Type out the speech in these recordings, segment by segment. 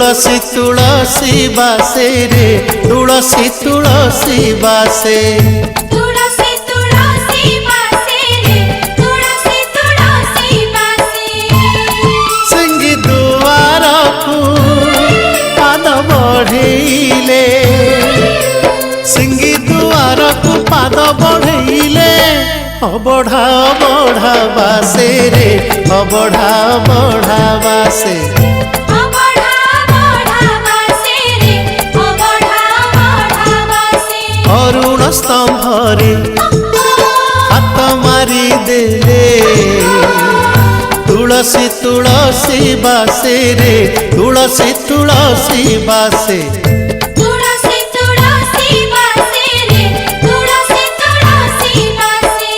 तुलसी तुलसी बासे रे तुलसी तुलसी बासे तुलसी तुलसी बासे रे तुलसी तुलसी बासे सिंगी दुआर को पाद बढ़ेले सिंगी दुआर को पाद बढ़ेले अबढ़ा अबढ़ा बासे रे अबढ़ा अबढ़ा बासे अरुण स्तंभरे हाथ मारी देले तुलसी तुलसी बासे रे तुलसी तुलसी बासे तुलसी तुलसी बासे रे तुलसी तुलसी बासे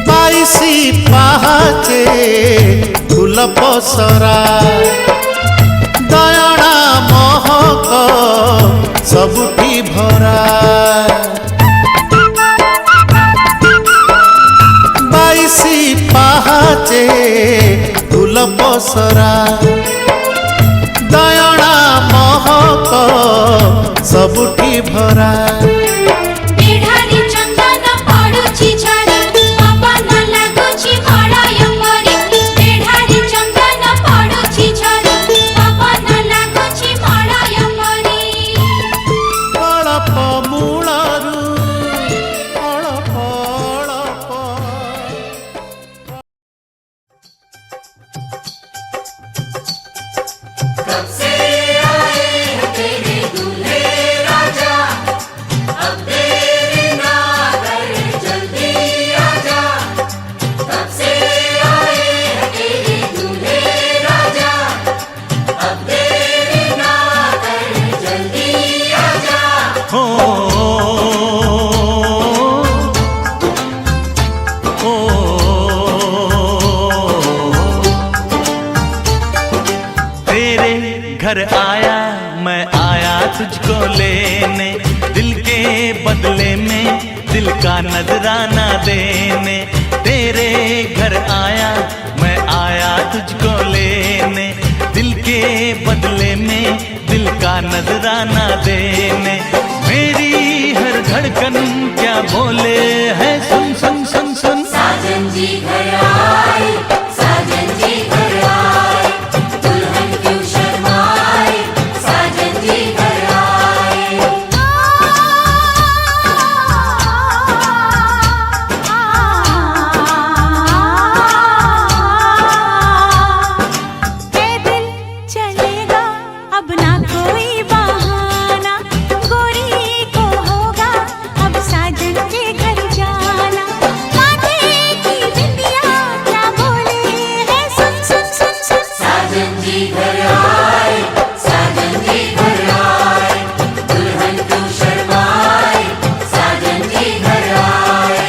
बाईसी पहाचे फूल पसरा दयणा महक सबुठी भरा बाईसी पहाचे फूल पसरा दयणा महक सबुठी भरा एढ़ारी चंदन पड़ुछि झरी पवन लागुछि मलय परी एढ़ारी चंदन पड़ुछि झरी पवन लागुछि मलय परी अळप मूलरू अळप अळप कब से आए हैं तेरे दूल्हे राजा अब देरी ना कर जल्दी आजा कब से आए हैं तेरे दूल्हे राजा अब देरी ना कर जल्दी आजा हो ओ तेरे घर आया मैं आया तुझको लेने दिल के बदले में दिल का नजराना देने तेरे घर आया मैं आया तुझको लेने दिल के बदले में दिल का नजराना देने मेरी हर धड़कन क्या बोले है सुन सुन सुन सुन साजन जी घर आए साजन जी घर आए दुल्हन क्यों शर्माए साजन जी घर आए पैदल चलेगा अब ना कोई बहाना गोरी को होगा अब साजन के घर जाना माथे की बिंदिया क्या बोले है सुन सुन सुन सुन साजन जी घर आए साजन जी घर आए दुल्हन क्यों शर्माए साजन जी घर आए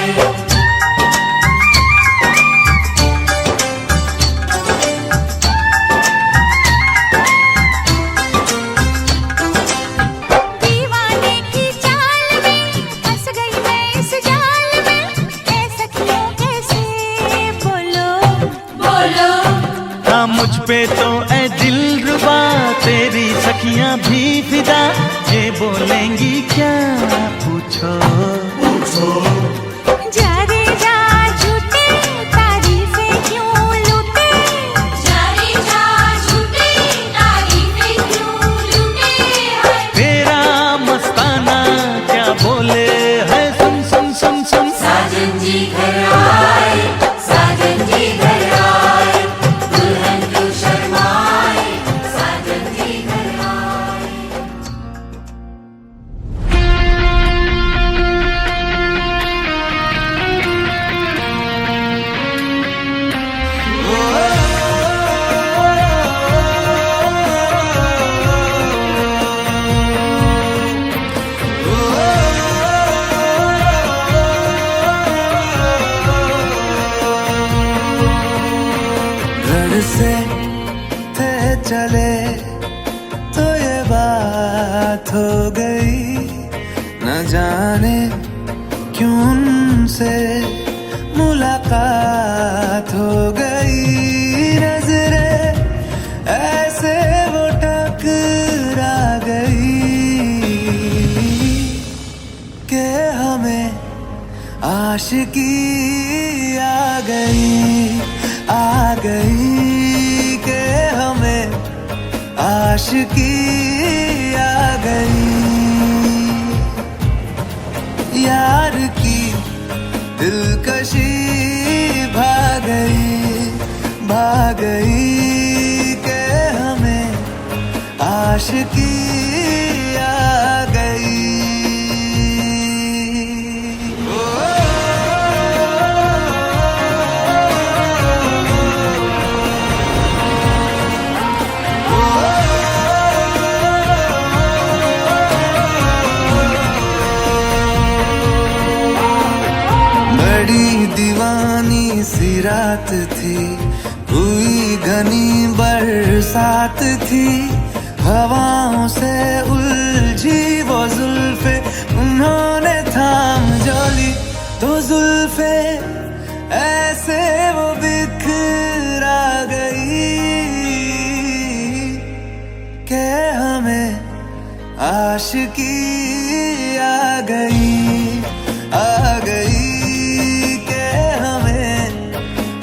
दीवाने की चाल में फंस गई मैं इस जाल में ए सखियों कैसे बोलो बोलो हाँ मुझ पे तो ऐ दिलरुबा तेरी सखियां भी फिदा ये बोलेंगी क्या पूछो जा रे जा झूठे तारीफें क्यों लूटे जा रे जा झूठे तारीफें क्यों लूटे तेरा मस्ताना क्या बोले है सुन सुन सुन सुन साजन जी घर आए साजन जी घर आए दुल्हन क्यों शर्माए साजन जी घर आए तुमसे मुलाकात हो गई, नजरें ऐसे वो टकरा गई कि हमें आशिकी आ गई कि हमें आशिकी आ गई। यार की दिलकशी भाग गई कि हमें आशिकी आ गई। बड़ी दीवानी सी रात थी, हुई घनी बरसात थी, हवाओं से उलझी वो जुल्फे उन्होंने थाम जो ली, तो जुल्फे ऐसे वो बिखरा गई कि हमें आशिकी आ गई कि हमें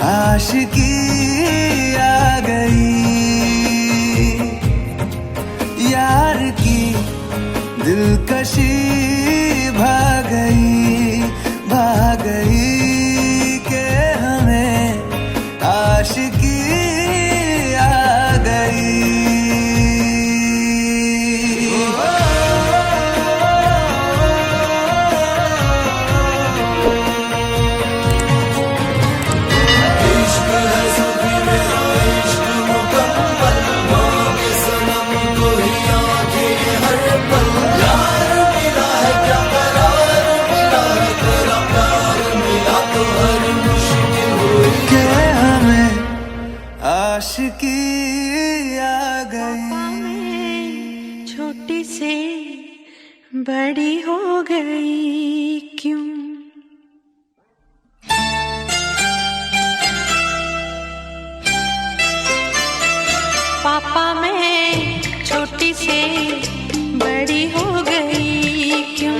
आशिकी आ गई। यार की दिलकशी भाग गई कि हमें आशिकी आ गई। आशिकी आ गई। छोटी से बड़ी हो गई क्यों? पापा मैं छोटी से बड़ी हो गई क्यों?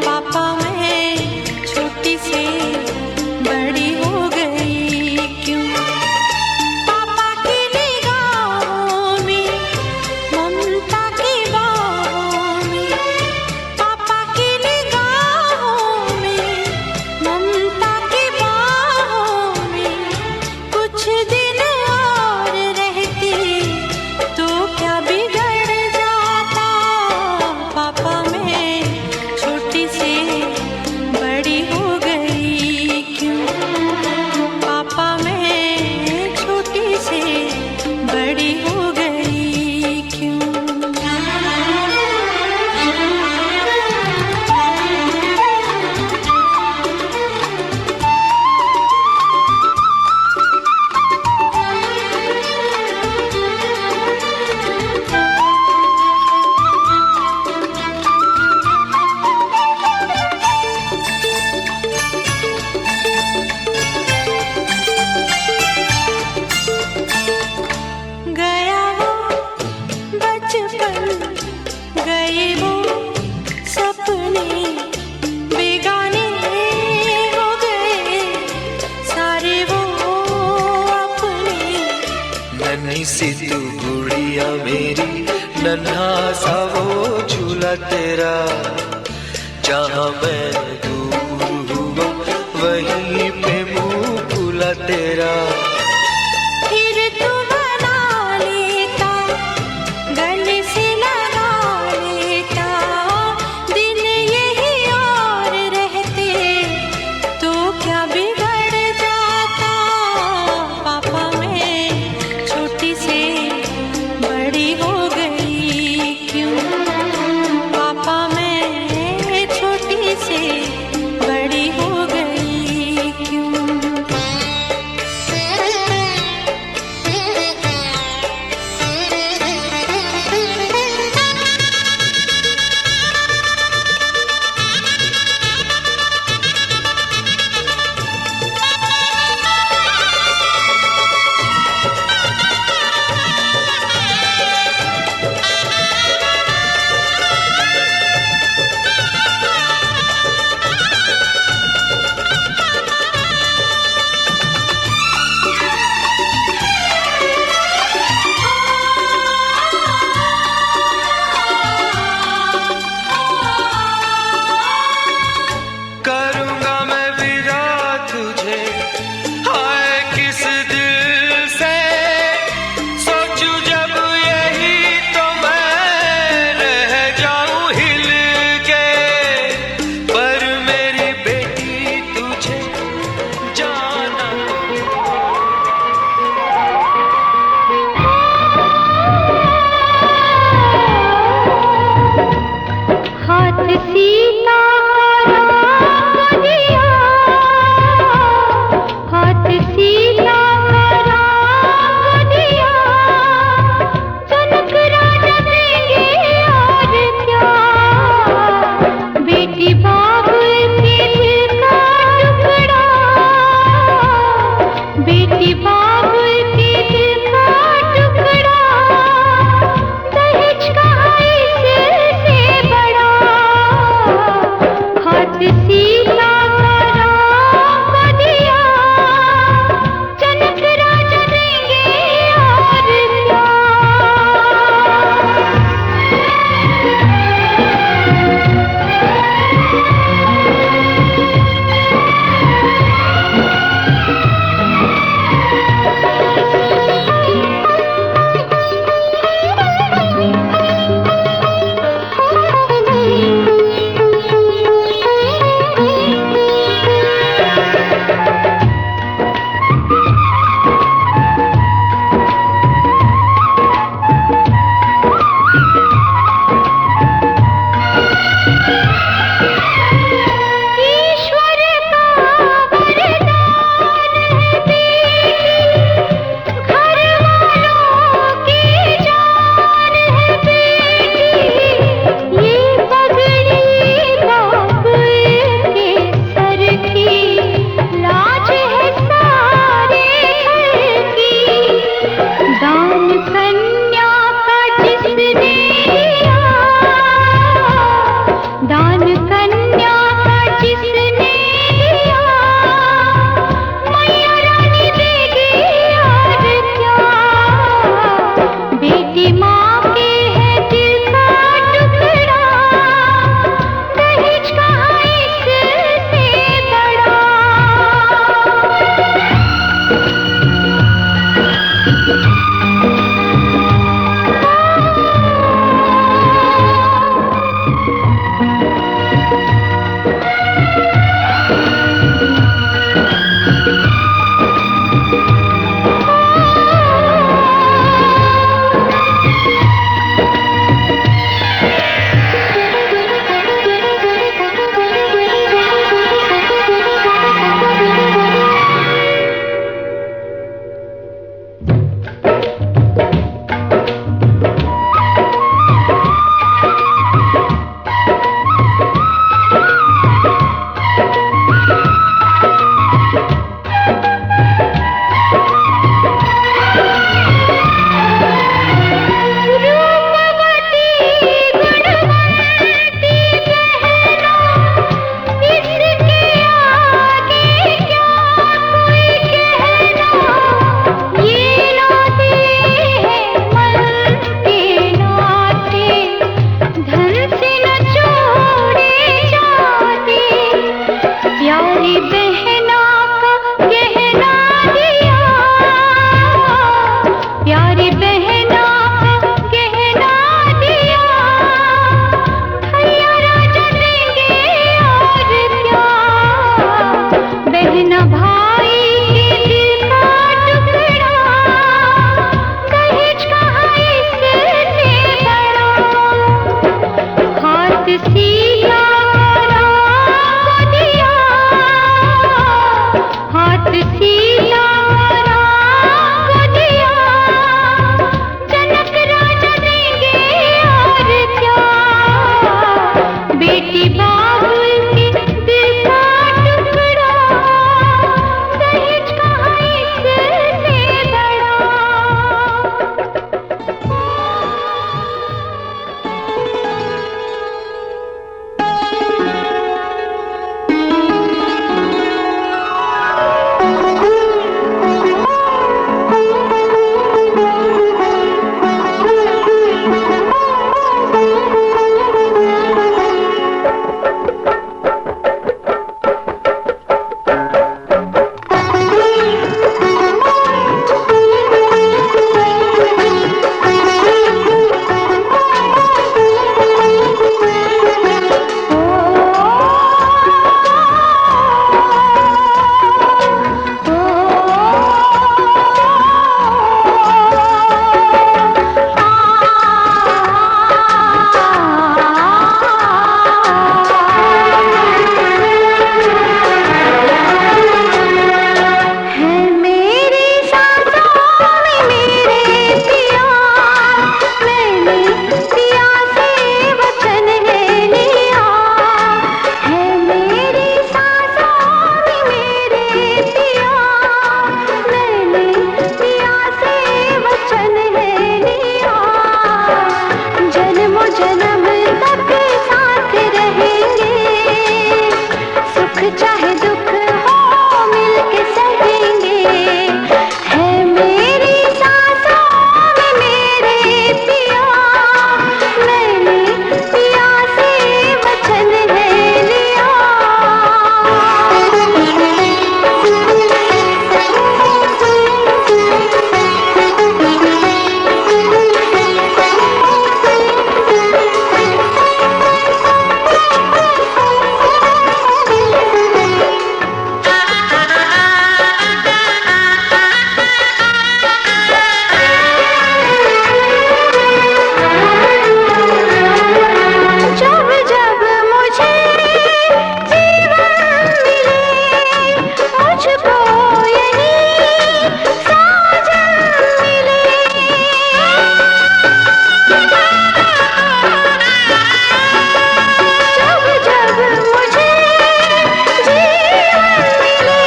पापा मैं छोटी से बड़ी हो गई क्यों? सी तू गुड़िया मेरी, नन्हा सा वो झूला तेरा, जहाँ मैं दूर हुआ वहीं पे मुँह खुला तेरा। फिर तू बना लेता, गले से लगा लेता, दिन यही और रहते तो क्या बिगड़ जाता। पापा मैं छोटी से बड़ी हो गई क्यों? पापा मैं छोटी से बड़ी हो गई क्यों? बहना का गहना दिया, प्यारी बहना का गहना दिया, भैया राजा देंगे और क्या, बहना भाई के दिल का टुकड़ा, दहेज कहाँ इससे बड़ा, हाथ सिया राम को दिया, हाथ सिया राम को दिया, जनक राजा देंगे और क्या, बेटी बाबुल के दिल का टुकड़ा, दहेज कहाँ इससे बड़ा। चाहे दुख हो मिलके सहेंगे, है मेरी सांसों में मेरे पिया, मैंने पिया से वचन है लिया। जब जब मुझे जीवन मिले, मुझको यही साजन मिले, जब जब मुझे जीवन मिले,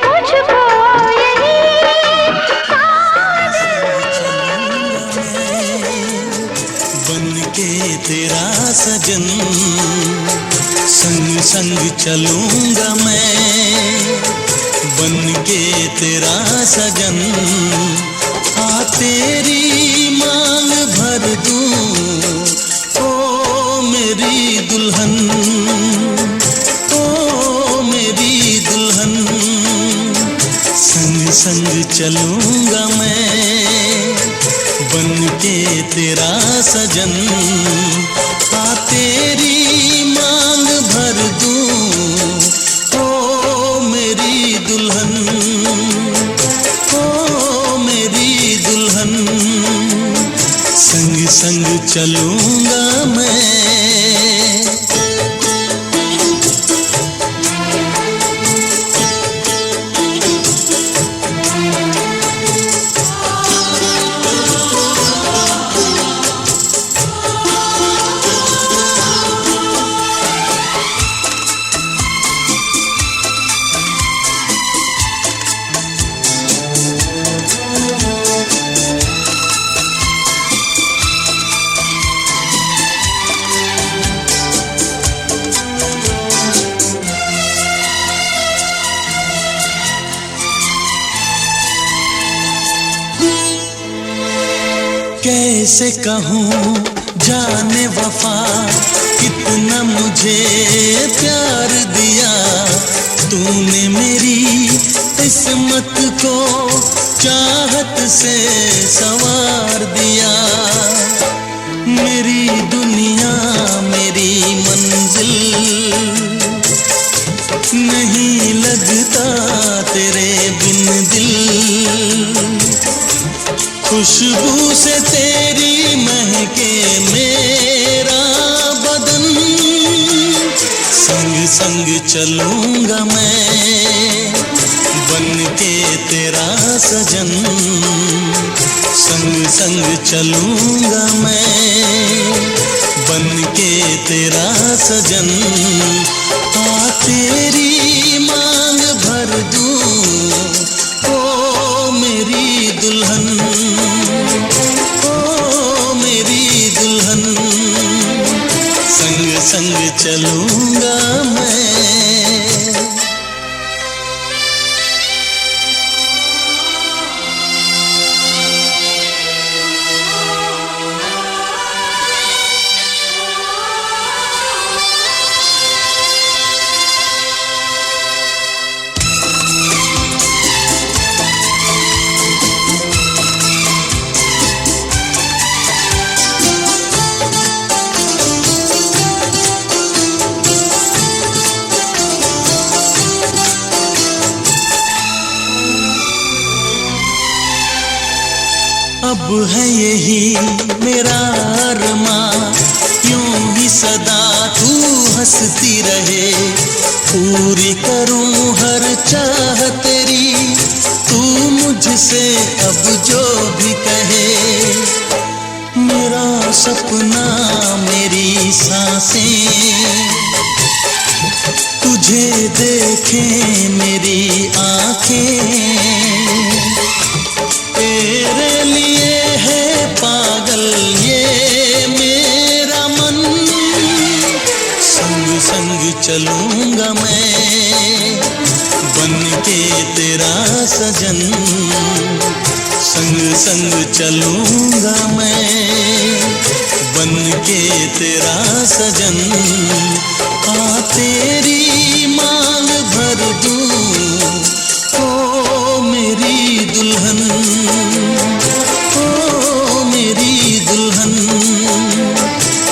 मुझको यही बन के तेरा सजन, संग संग चलूंगा मैं, बन के तेरा सजन, आ तेरी मांग भर दूं, ओ मेरी दुल्हन, ओ मेरी दुल्हन, संग संग चलूंगा मैं, बन के तेरा सजन, आ तेरी मांग भर दूं, ओ मेरी दुल्हन, ओ मेरी दुल्हन, संग संग चलूंगा मैं। कैसे कहूँ जाने वफा कितना मुझे प्यार दिया, तूने मेरी किस्मत को चाहत से संवार दिया। मेरी दुनिया मेरी मंजिल, नहीं लगता तेरे बिन दिल। खुशबू से तेरी महके मेरा बदन, संग संग चलूंगा मैं बन के तेरा सजन। संग संग चलूंगा मैं बन के तेरा सजन। आ तेरी मांग भर दूं ओ मेरी दुल्हन, ओ मेरी दुल्हन। संग संग चलूंगा मैं। अब है यही मेरा अरमां, यूं ही सदा तू हंसती रहे। पूरी करूं हर चाह तेरी, तू मुझसे अब जो भी कहे। मेरा सपना मेरी सांसें तुझे देखें मेरी आंखें। तेरे लिए है पागल ये मेरा मन। संग संग चलूंगा मैं बन के तेरा सजन। संग संग चलूंगा मैं बन के तेरा सजन। आ तेरी मांग भर दूं ओ मेरी दुल्हन, ओ मेरी दुल्हन।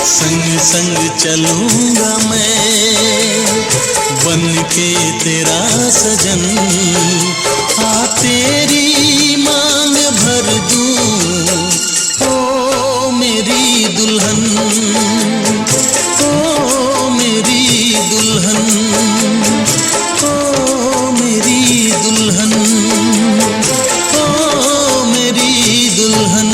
संग संग चलूंगा मैं बन के तेरा सजन। आ तेरी मांग भर दूं ओ मेरी दुल्हन, ओ मेरी दुल्हन, ओ मेरी दुल्हन, ओ मेरी दुल्हन।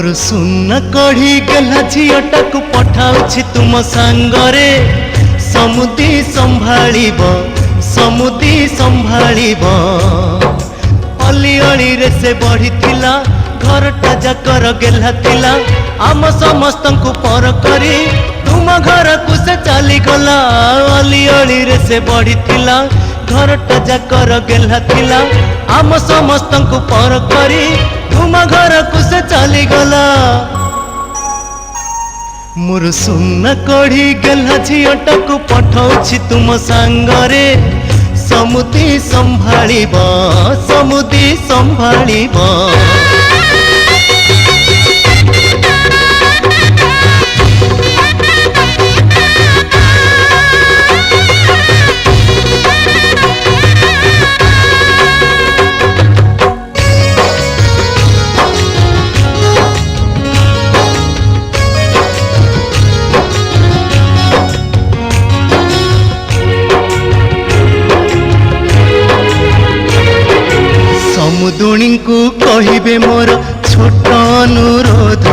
मोर सुन कढ़ी गला झीटाक पठाउछि तुम सांगरे समुदी संभाଳିब समुदी संभालिब अली अली रे से बढ़िथिला घरटा जाकर गेला थिला आम समस्त को पर करी तुम घर को से चली गला अली अली रे से बढ़िथिला घरटा जाकर गेला थिला आम समस्त को पर करी तुम घर को से चली गला मोर सुन कढ़ी गला झीटा को पठाउछि तुम सांगरे समुदी संभालिब समुदी संभालिब समुदुणी को कहिबे मोर छोट अनुरोध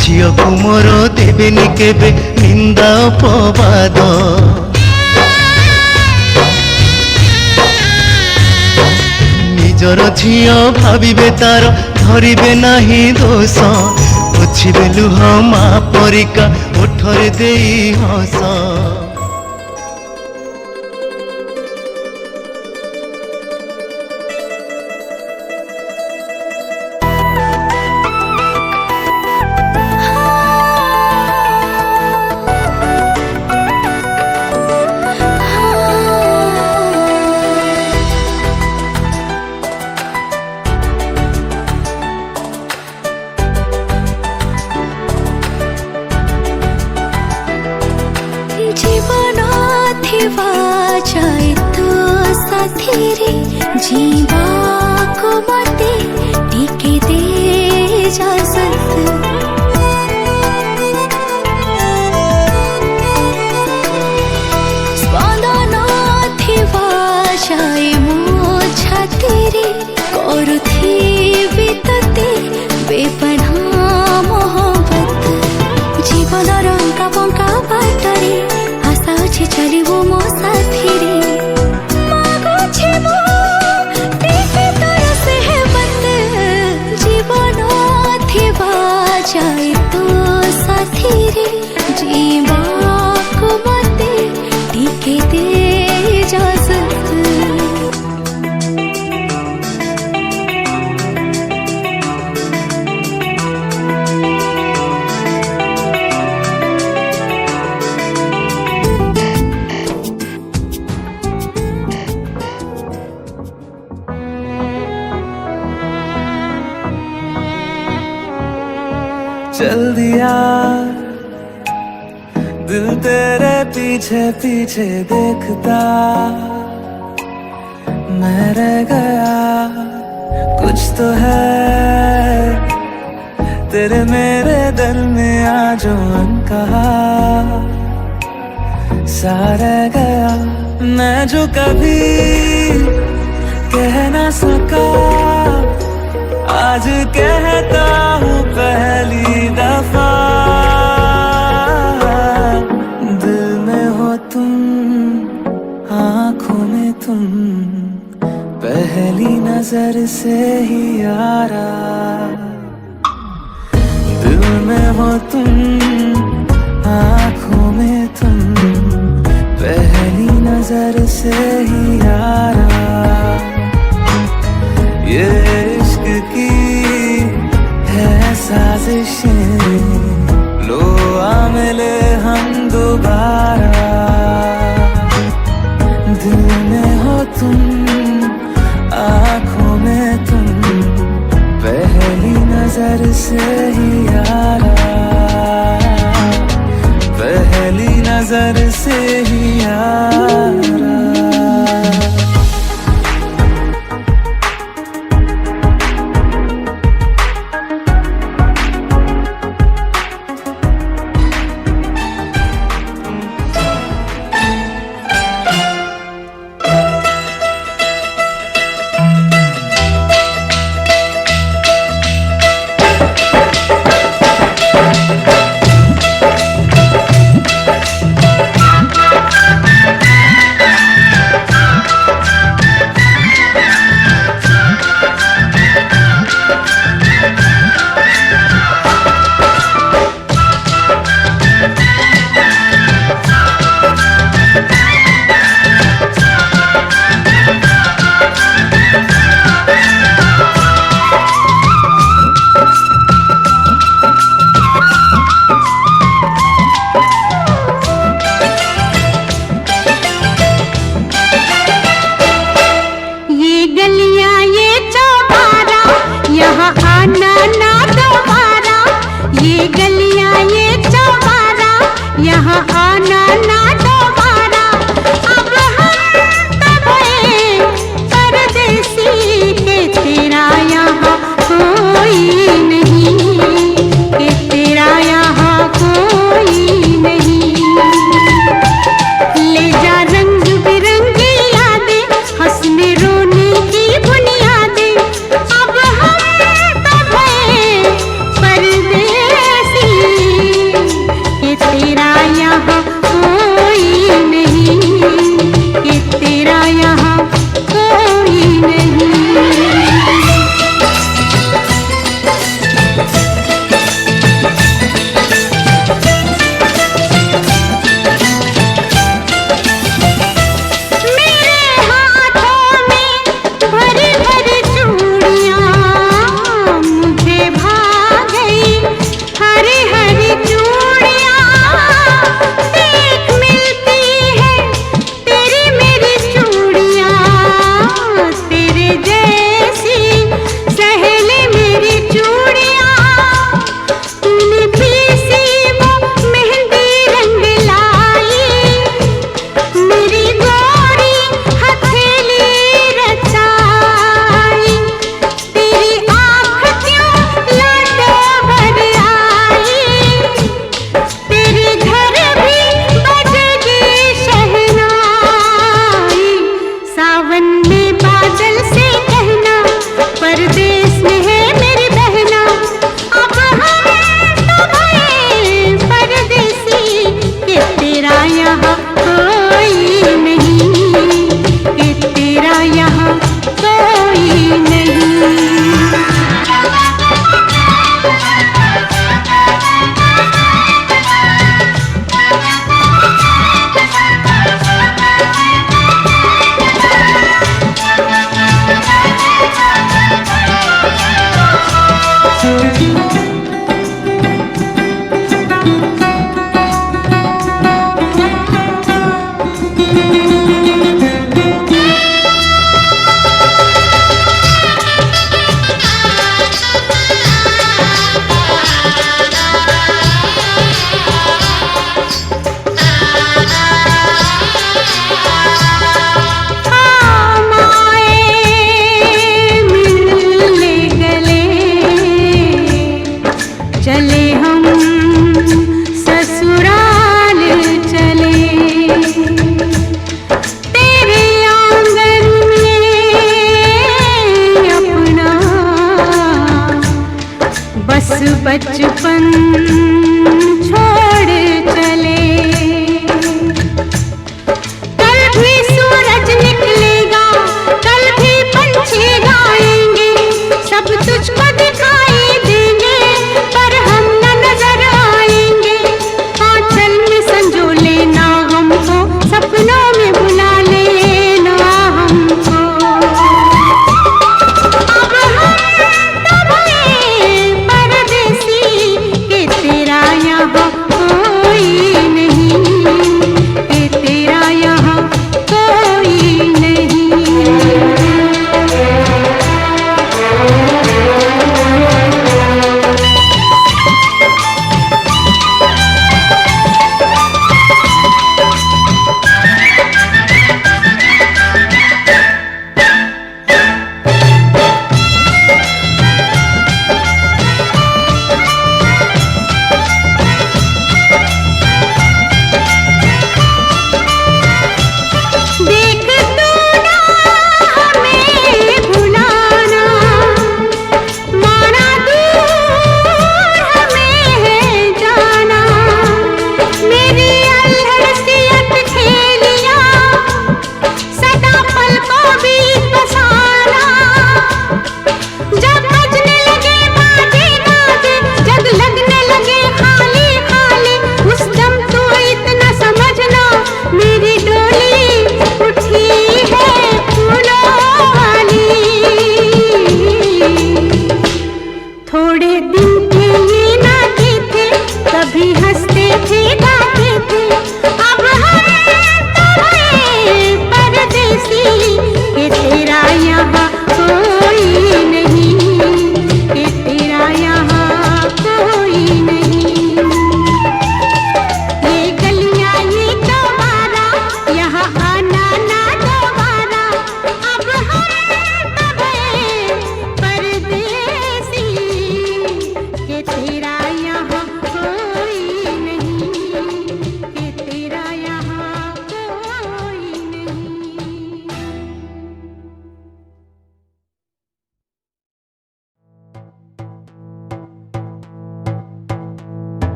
झियो को मोर देवेनि केबे निंदा अपवाद निजर झियो भाविबे तार धरिबे नाही दोष पोछिबे लुह मा परिका ओठरे देई हस जीवा को मते टिके दे इजाजत स्पंदन थिवा जाए मो छातीरे करुथिबि तते बेपना मोहब्बत जीवन रंका बंका बाटरे आशा अछि चलिबो मो साथीरे जाए तो साथी रे जीवा को मते टिके दे इजाजत चल दिया दिल तेरे पीछे पीछे देखता मैं रह गया कुछ तो है तेरे मेरे दरमियां जो अनकहा सा रह गया मैं जो कभी कह ना सका आज कहता हूँ पहली दफा दिल में हो तुम आँखों में तुम पहली नजर से ही यारा दिल में हो तुम आँखों में तुम पहली नजर से ही यारा ये इश्क की है साजिशें लो आ मिले हम दोबारा दिल में हो तुम आँखों में तुम पहली नजर से ही यारा पहली नजर से ही यारा ये गलियां ये चौबारा, यहाँ आना ना दोबारा। अब हम तब परदेसी के तेरा यहाँ कोई नहीं, के तेरा यहाँ कोई नहीं। ले जा रंग बिरंगी यादें, हंसने रोने की बुनियादें। अब हम तब परदेसी के तेरा यहाँ कोई नहीं, के तेरा यहाँ कोई नहीं। मेरे हाथों में भरी भरी चूड़ियां, मुझे भा गई हरी हरी चूड़ियां। देख मिलती है तेरी मेरी चूड़ियां, तेरे जैसी सहेली मेरी चूड़ियां। तूने पीसी वो मेहंदी रंग लाई, मेरी गोरी हथेली रचाई। तेरी आँख क्यों लाडो भर आई, तेरे घर भी बजेगी शहनाई। सावन में बादल से कहना, परदेस में है मेरी बहना। अब हम तो भये परदेसी, के तेरा यहाँ कोई नहीं, के तेरा यहाँ कोई नहीं। चले हम ससुराल चले, तेरे आंगन में अपना बस बचपन छोड़ चले। कल भी सूरज निकलेगा, कल भी पंछी गाएंगे, सब तुझको दिखाई देंगे, पर हम न नजर आएंगे। आंचल में संजो लेना हमको, सपनों में बुला लेना हमको। अब हम तब परदेसी, के तेरा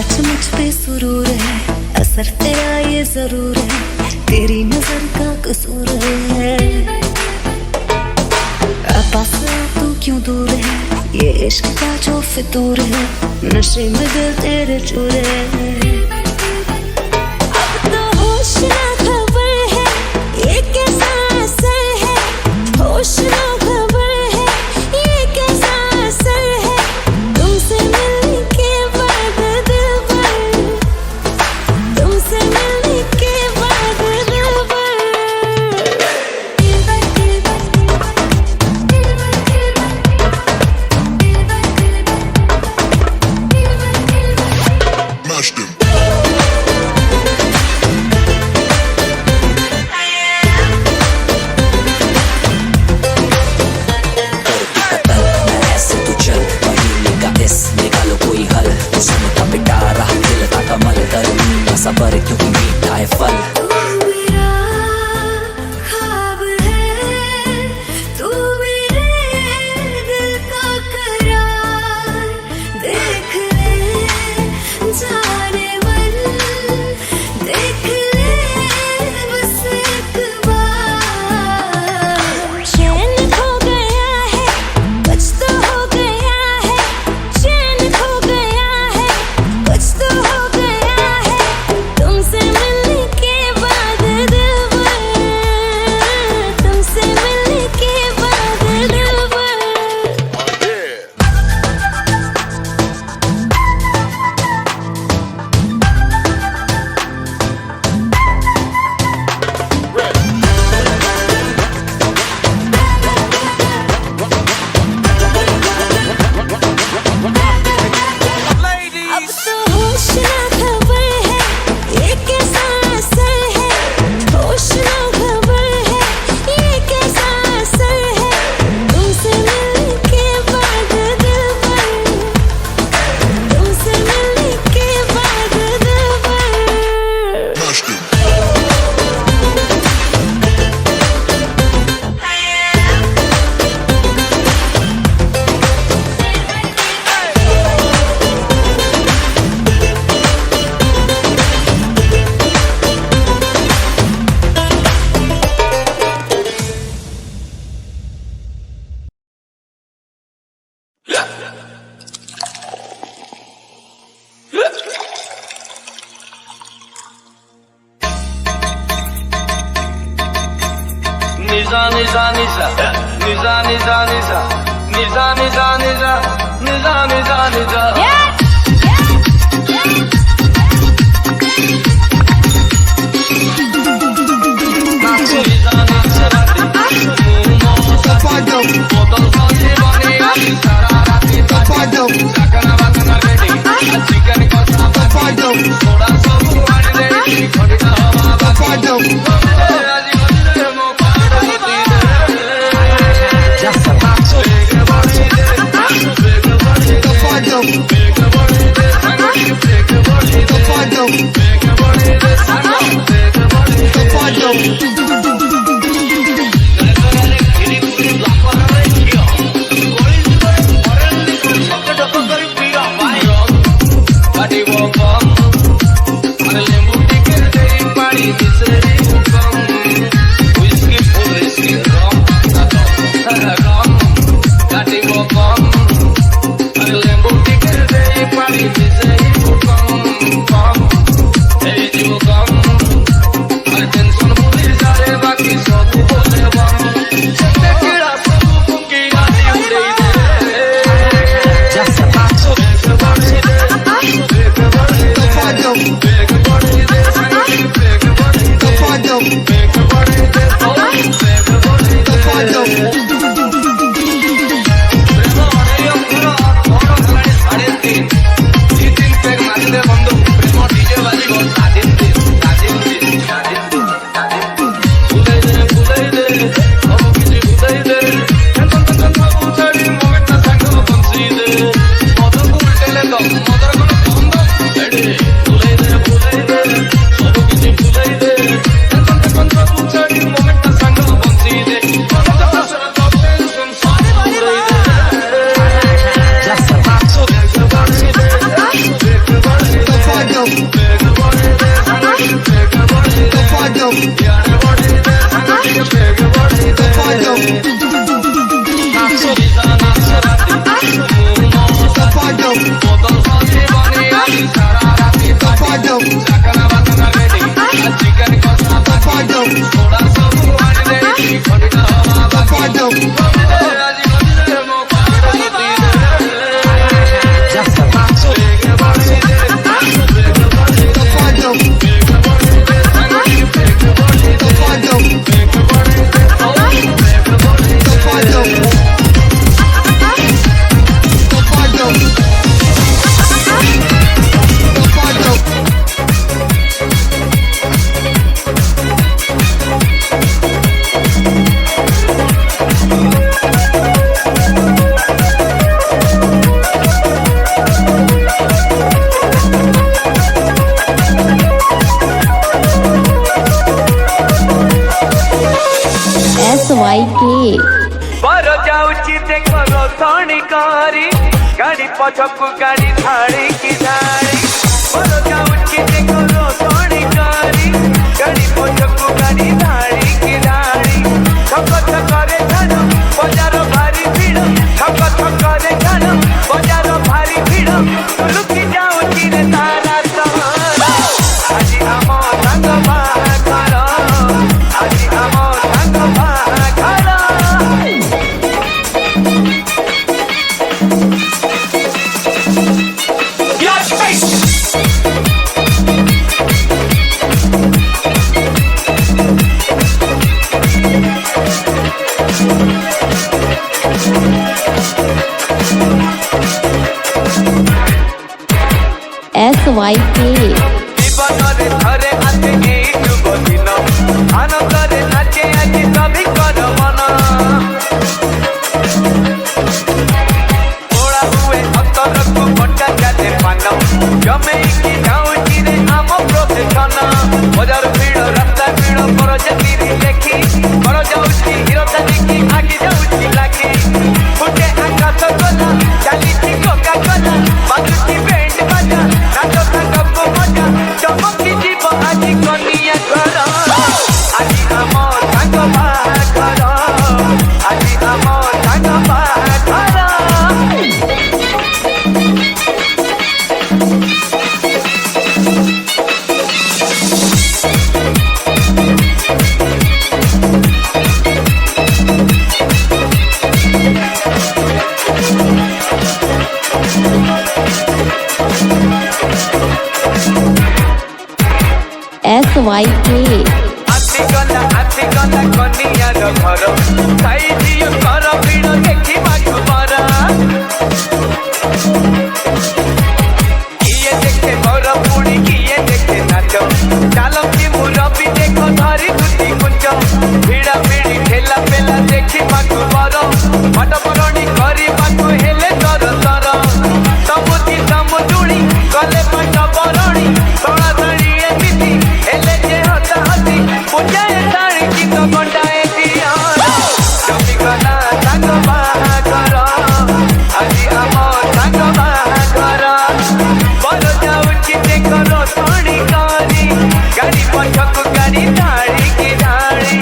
आज मुझ पे सुरूर है, असर तेरा ये जरूर है, तेरी नजर का कसूर है। पास तू क्यों दूर है, ये इश्क का जो फितूर है, नशे में दिल तेरे चूर है। अब तो होश ना खबर है, ये कैसा असर है, होश ना खबर है, ये कैसा असर है, तुमसे मिलने के बाद दिल भर, तुमसे मिलने के बाद दिल भर। सबर क्योंकि मीठा है फल। तू मेरा ख्वाब है, तू मेरे दिल का करार, देख ले जाने मन, देख ले बस एक बार। चैन खो गया है, कुछ तो हो गया है, चैन खो गया है, कुछ तो हो गया है, तुमसे मिलने के बाद दिल भर, तुमसे मिलने के बाद दिल भर। अब तो होश ना खबर है, ये कैसा असर है, होश ना खबर है, ये कैसा असर है, तुमसे मिलने के बाद दिल भर, तुमसे मिलने के बाद दिल भर। Niza niza niza, niza niza niza, niza niza niza, niza niza niza. Just a गाड़ी पछकु गाड़ी धाड़ी की धाड़ी बोलो जाऊंगी देखो रो सोनी कारी गाड़ी पछकु गाड़ी धाड़ी की धाड़ी छक छक रे जान बाजार भारी भीड़ छक छक रे जान बाजार भारी भीड़ लुकी जाऊंगी रे तारा सहरा आज हम संग बाहर आज हम संग बाहर SYK জীবনরে ধরে আছে এই শুভ দিন আনন্দরে নাচে আজি সবই কর মন ওড়া হুয়ে অন্তরকু বটা যাতে পান জমেইকি যাউছি রে আম প্রফেশন বজার ভিড় রাস্তা ভিড় পর যেতিরি দেখি পর যাউছি হিরোটা দেখি আগে যাউছি লাগি ফুটে আকাশ গলা চালিছি কোকা কোলা বাজুছি ব্যান্ড বাজা নাচ সাঙ্গকু মজা চমকি জীব আজি কনিয়া ঘর আজি আম সাঙ্গ বাহাঘর আজি আম সাঙ্গ বাহাঘর SYK ଆସି ଗଲା କନିଆର ଘର ସାଇ ଝିଅ କର ଭିଡ଼ ଦେଖିବାକୁ ବର କିଏ ଦେଖେ ମୋର ପୁଣି କିଏ ଦେଖେ ନାଚ ଚାଲନ୍ତି ମୁଁ ରବି ଦେଖ ଧରି ଦୁତି କୁଞ୍ଚ ଭିଡ଼ା ଭିଡ଼ି ଠେଲା ପେଲା ଦେଖିବାକୁ ବର ମଟ ବରଣୀ କରିବାକୁ ହେଲେ ତର ତର ସମୁଦି ସମୁଦୁଣି ଗଲେ ପାଟ ବରଣୀ ତଳା ତଳି ଏମିତି ହେଲେ ଯେ ହତା ହତି ପୂଜାଏ ଶାଢ଼ୀ ଗୀତ ଗଣ୍ଡାଏ ଦିଅ ଜମିଗଲା ସାଙ୍ଗ ବାହାଘର ଆଜି ଆମ ସାଙ୍ଗ ବାହାଘର ବର ଯାଉଛି ଦେଖ ରୋଷଣୀ କରି ଗାଡ଼ି ପଛକୁ ଗାଡ଼ି ଧାଡ଼ିକି ଧାଡ଼ି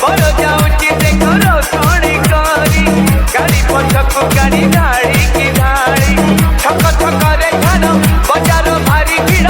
ବର ଯାଉଛି ଦେଖ ରୋଷଣୀ କରି ଗାଡ଼ି ପଛକୁ ଗାଡ଼ି ଧାଡ଼ିକି ଧାଡ଼ି ଛକ ଛକରେ ଧାନ ବଜାର ଭାରି ଭିଡ଼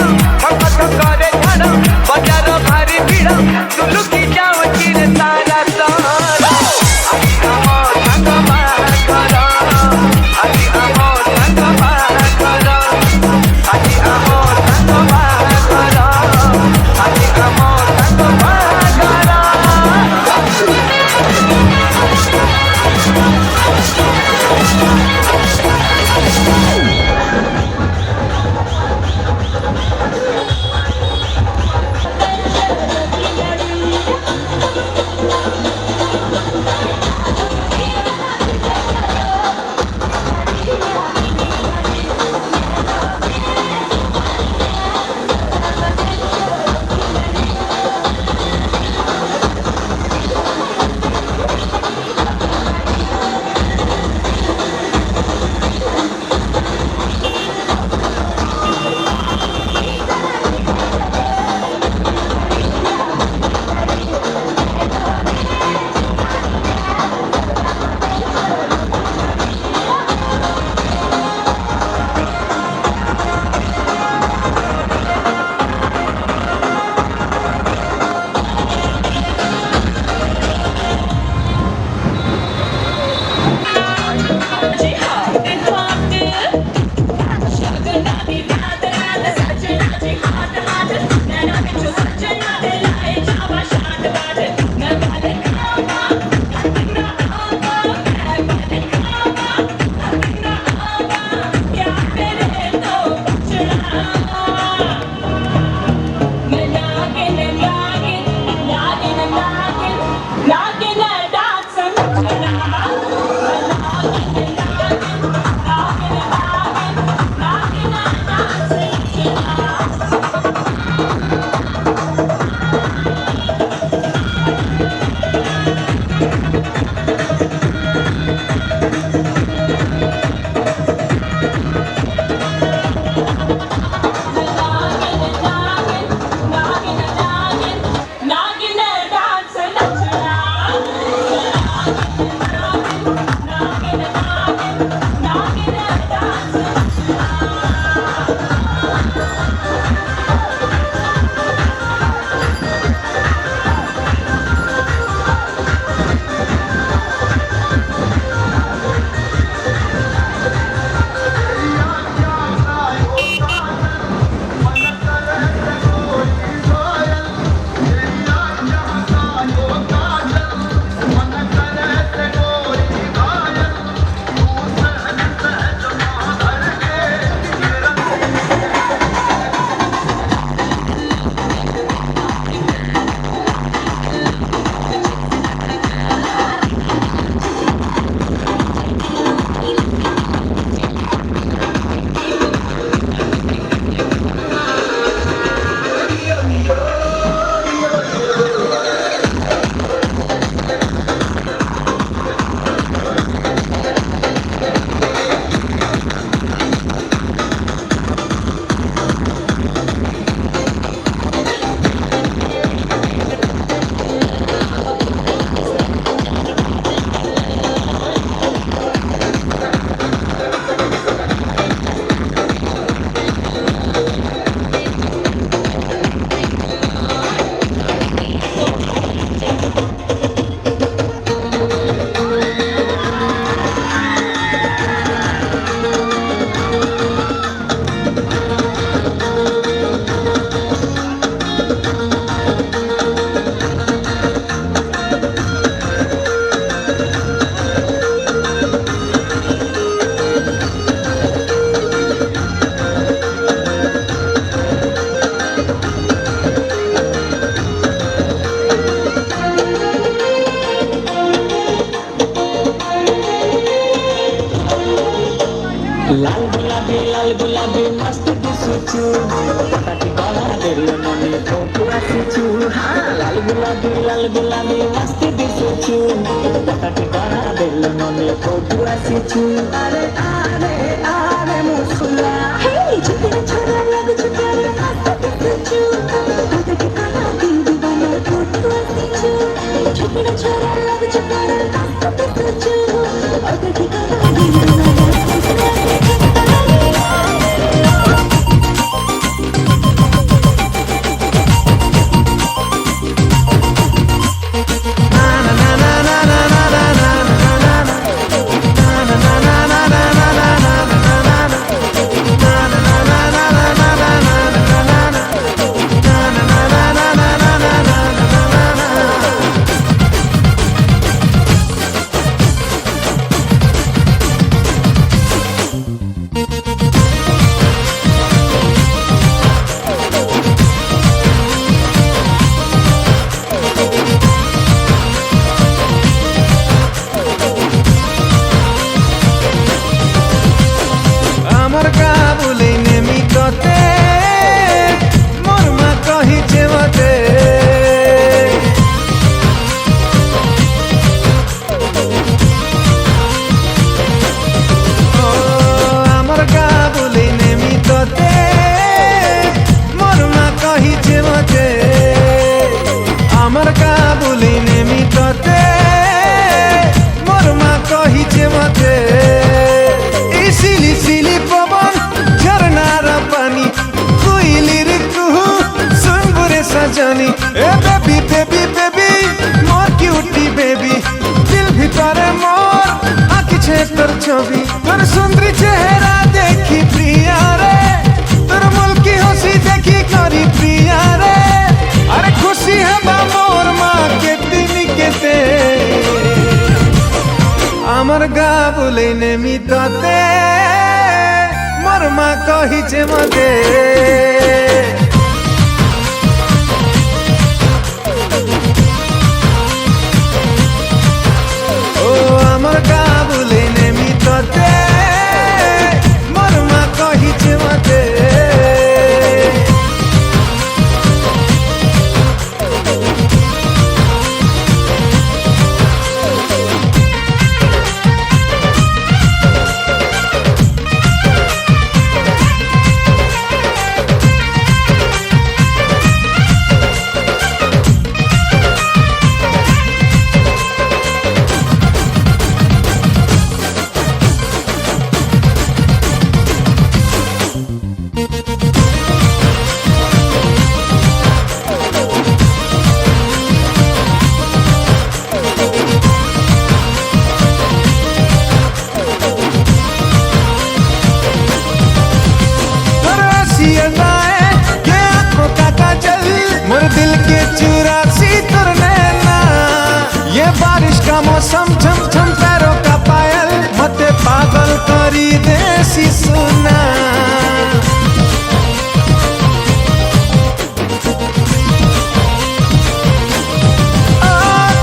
गुलाबी लाल गुलाबी मस्ती दिसुचु तका ठिकाना देलो नने कोठु आसीचु अरे आरे आरे मुसुला हे छोटे छोरा लगु छोरे मस्ती दिसुचु तका ठिकाना दिल दीवाना कोठु आसीचु छोटे छोरा लगु छोरे मस्ती दिसुचु तका ठिकाना दिल दीवाना कोठु आसीचु जानी ए बेबी बेबी बेबी मोर क्यूटी बेबी दिल भितरे मोर आँखी छे तोर छवि तोर सुंदरी चेहरा देखी प्रिया रे तोर मुल्की हंसी देखी करी प्रिया रे अरे खुशी है मोर माँ के दिन केते आमर गा बोले ने मिताते मोर माँ कही जे मते আমার কাবুলে নেমি তোতে মোর মা কহিছে মতে दिल के चुरासी तुर नैना ये बारिश का मौसम झम झम पैरों का पायल मते पागल करी देसी सुना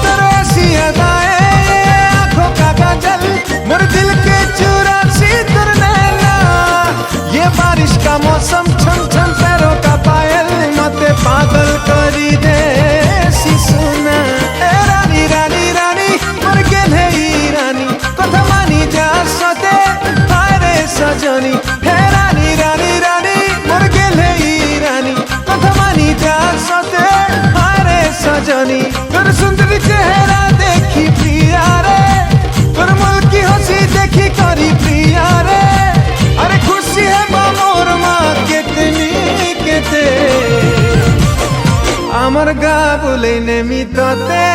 तेरे आँखों का काजल मोर दिल के चुरासी तुर नैना ये बारिश का मौसम झम झम पैरों का पायल मते पागल करी दे सुना रानी रानी रानी मोर गेले रानी कथा मानी जा सते हारे सजनी हे रानी रानी रानी मोर गेले रानी कथा मानी जा सते हारे सजनी तोर सुंदर चेहरा देखी प्रिया रे तोर मुल्की हंसी देखी करी प्रिया रे अरे खुशी है मोर माँ कितनी केते আমার গা বলে নেমি তোতে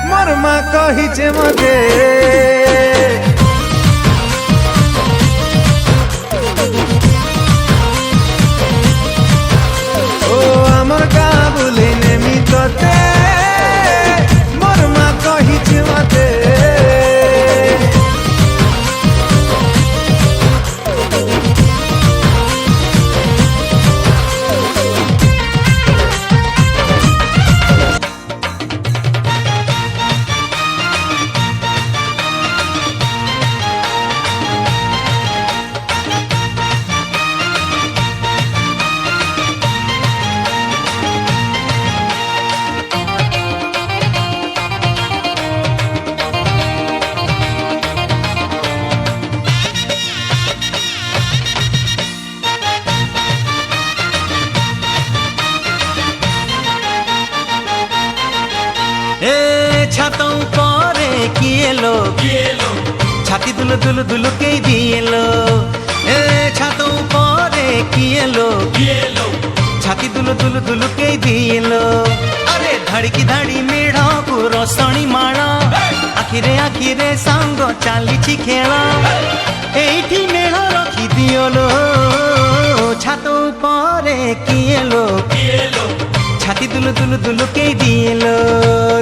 মোর মা কহিছে মতে ও আমার গা বলে নেমি তোতে মোর মা কহিছে মতে छात उपरे किए लो छाती दुलु दुलु दुलु के दिए लो ए छात उपरे किए लो छाती दुलु दुलु दुलु के दिए लो अरे धड़की धड़ी मेढ़ को रसणी माण आखिरे सांग चली खेल एठी मेढ़ रखी दियो छात उपरे किए लो छाती दुलु दुलु दुलु के दिए लो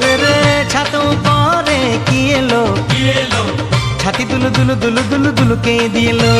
रे छात उपरे किए लो छाती दुलु दुलु दुलु दुलु दुलु के दिए लो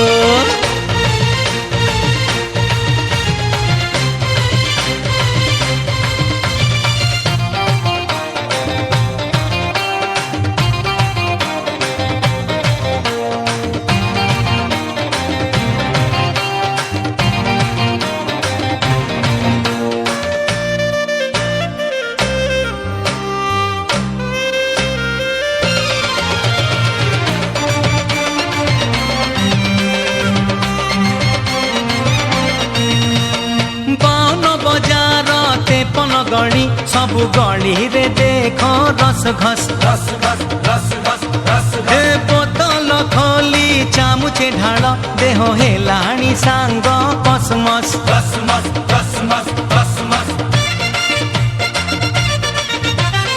गणी सब गणी रे देख रस घस हे बोतल खोली चामुचे ढाल देह हेलाणी सांग कसमस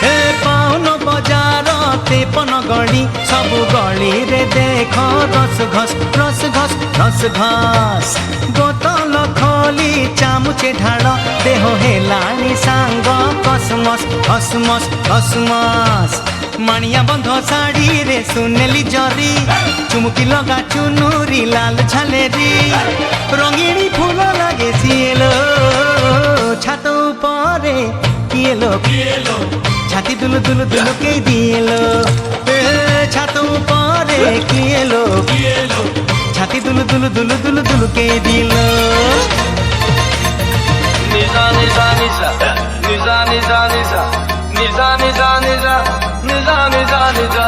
हे पाउन बजार तेपन गणी सब गली रे देख रस घस बोतल खोली चामुचे ढाल देह हेलाणी सांग कसमस माणिया बंध साड़ी रे सुनेली जरी चुमुकी लगा चुनुरी लाल झालेरी रंगीणी फूल लगे सिएलो छात उपरे किएलो छाती दुलु दुलु दुलु के दिएलो छात उपरे किएलो छाती दुलु दुलु दुलु दुलु दुलु के दिएलो निजा निजा निजा निजा निजा निजा निजा निजा निजा निजा निजा निजा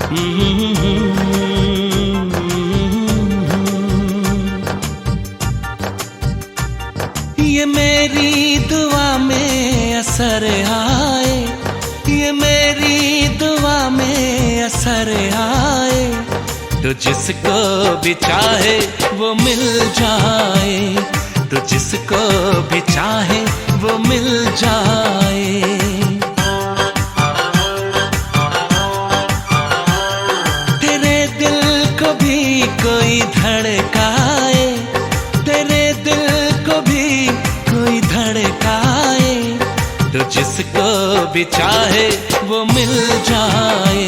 ये मेरी दुआ में असर आए, ये मेरी दुआ में असर आए, तो जिसको भी चाहे वो मिल जाए, तो जिसको भी चाहे वो मिल जाए। तेरे दिल को भी कोई धड़काए, तेरे दिल को भी कोई धड़काए, तो जिसको भी चाहे वो मिल जाए,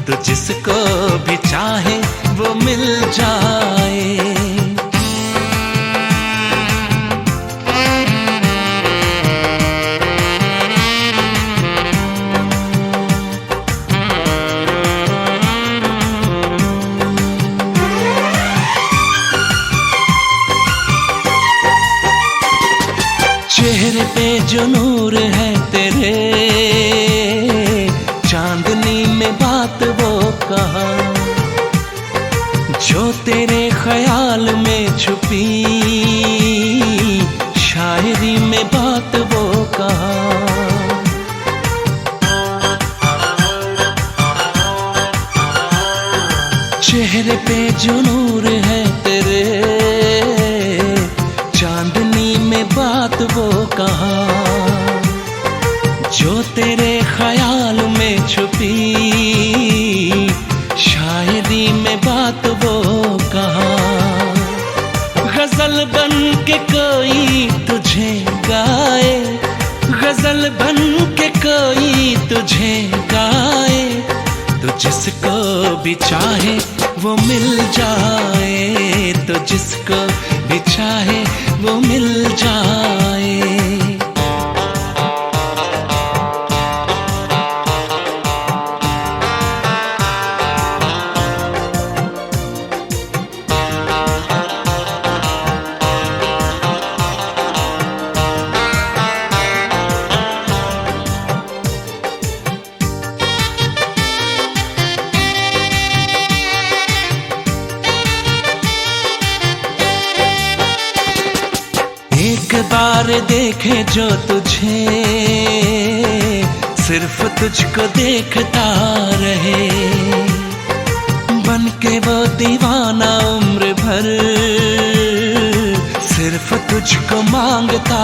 तो जिसको भी चाहे वो मिल जाए। चेहरे पे जो नूर है तेरे, चांदनी में बात वो कहा, जो तेरे ख्याल में छुपी, शायरी में बात वो कहा। चेहरे पे जो नूर है तेरे, चांदनी में बात वो कहा, जो तेरे ख्याल में छुपी, शायरी में बात वो कहा। गजल बन के कोई तुझे गाए, गजल बन के कोई तुझे गाए, तो जिसको भी चाहे वो मिल जाए, तो जिसको भी चाहे वो मिल जाए। एक बार देखे जो तुझे, सिर्फ तुझको देखता रहे, बन के वो दीवाना उम्र भर, सिर्फ तुझको मांगता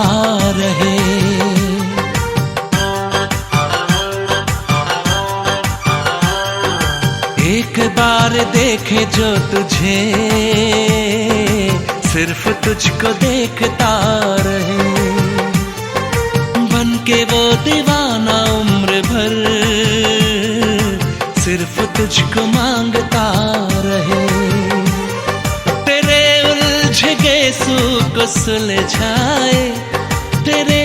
रहे। एक बार देखे जो तुझे, सिर्फ तुझको देखता रहे, बन के वो दीवाना उम्र भर, सिर्फ तुझको मांगता रहे। तेरे उलझे गेसू को सुलझाए, तेरे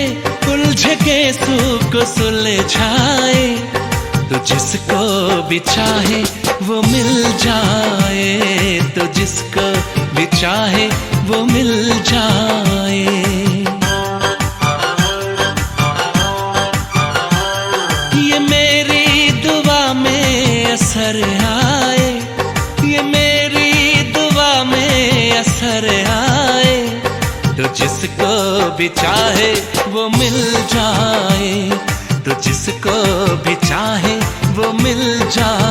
उलझे गेसू को सुलझाए, तो जिसको भी चाहे वो मिल जाए, तो जिसको भी चाहे वो मिल जाए। ये मेरी दुआ में असर आए, ये मेरी दुआ में असर आए, तो जिसको भी चाहे वो मिल जाए, तो जिसको भी चाहे वो मिल जाए।